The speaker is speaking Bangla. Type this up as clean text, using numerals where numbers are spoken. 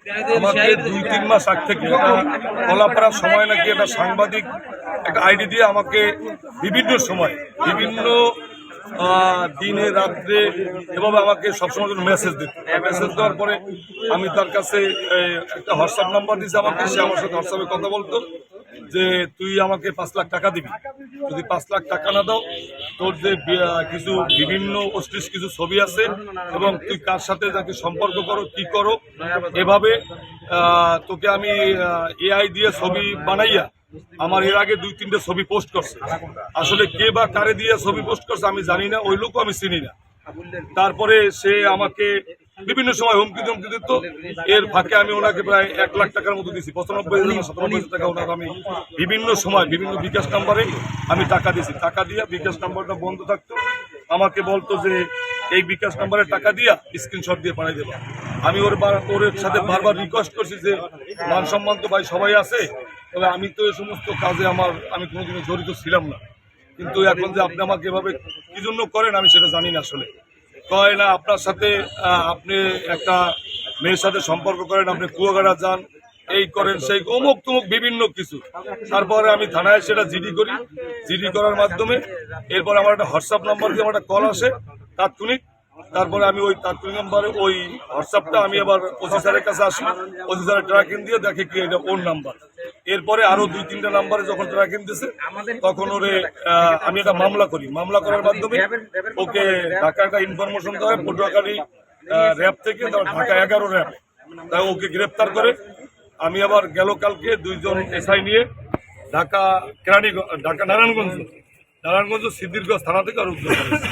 আমাকে 2-3 মাস আগ থেকে একটা কলাপাড়ার সময় নাকি একটা সাংবাদিক একটা আইডি দিয়ে আমাকে বিভিন্ন সময় বিভিন্ন দিনে রাত্রে এভাবে আমাকে সবসময় মেসেজ দিত। মেসেজ দেওয়ার পরে আমি তার কাছে একটা হোয়াটসঅ্যাপ নাম্বার দিয়েছি আমাকে, সে আমার সাথে হোয়াটসঅ্যাপে কথা বলতো যে তুই আমাকে 5 লাখ টাকা দিবি, যদি 5 লাখ টাকা না দাও তোর যে কিছু বিভিন্ন অশ্লীল কিছু ছবি আছে এবং তুই কার সাথে যাকে সম্পর্ক করো কি করো এভাবে তোকে আমি এআই দিয়ে ছবি বানাইয়া আমার এর আগে 2-3টে ছবি পোস্ট করছে। আসলে কে বা কারে দিয়ে ছবি পোস্ট করছে আমি জানি না, ওই লোকও আমি চিনি না। তারপরে সে আমাকে বিভিন্ন সময় হুমকি ধমকি দিত। এর ফাঁকে আমি ওনাকে প্রায় 1 লাখ টাকার মতো দিয়েছি, 95,000-97,000 টাকা ওনাকে আমি বিভিন্ন সময় বিভিন্ন বিকাশ নাম্বারে আমি টাকা দিয়েছি। টাকা দিয়ে বিকাশ নাম্বারটা বন্ধ থাকতো, আমাকে বলতো যে এই বিকাশ নাম্বারে টাকা দিয়া স্ক্রিনশট দিয়ে পাঠিয়ে দেবো। আমি ওর সাথে বারবার রিকোয়েস্ট করছি যে মান সম্মান তো ভাই সবাই আছে, তবে আমি তো এই সমস্ত কাজে আমি কোনোদিনও জড়িত ছিলাম না, কিন্তু এখন যে আপনি আমাকে এভাবে কি জন্য করেন আমি সেটা জানি না। আসলে কয় না আপনার সাথে আপনি একটা মেয়ের সাথে সম্পর্ক করেন, আপনি কুয়াকাটা যান, এই করেন সেই অমুক তুমুক বিভিন্ন কিছু। তারপরে আমি থানায় সেটা জিডি করি, জিডি করার মাধ্যমে এরপর আমার একটা হোয়াটসঅ্যাপ নাম্বার দিয়ে আমার একটা কল আসে তাৎক্ষণিক। তারপরে আমি ওই তাৎক্ষণিক নাম্বারে ওই হোয়াটসঅ্যাপটা আমি আবার ওসি স্যারের কাছে আসি, ওসি স্যারের ট্র্যাকিং দিয়ে দেখে কি এটা ওর নাম্বার। এরপরে আরো 2-3টা নাম্বারে যখন ট্র্যাকিং দিয়েছে তখন ওরে আমি একটা মামলা করি, মামলা করার মাধ্যমে ওকে ঢাকা একটা ইনফরমেশন দেওয়া হয় পটুয়াখালী র্যাব থেকে, ঢাকা 11 র্যাব, তাই ওকে গ্রেপ্তার করে। আমি আবার গেল কালকে 2 জন এসআই নিয়ে ঢাকা নারায়ণগঞ্জ সিদ্দিরগঞ্জ থানা থেকে আর উদ্ধার করেছি।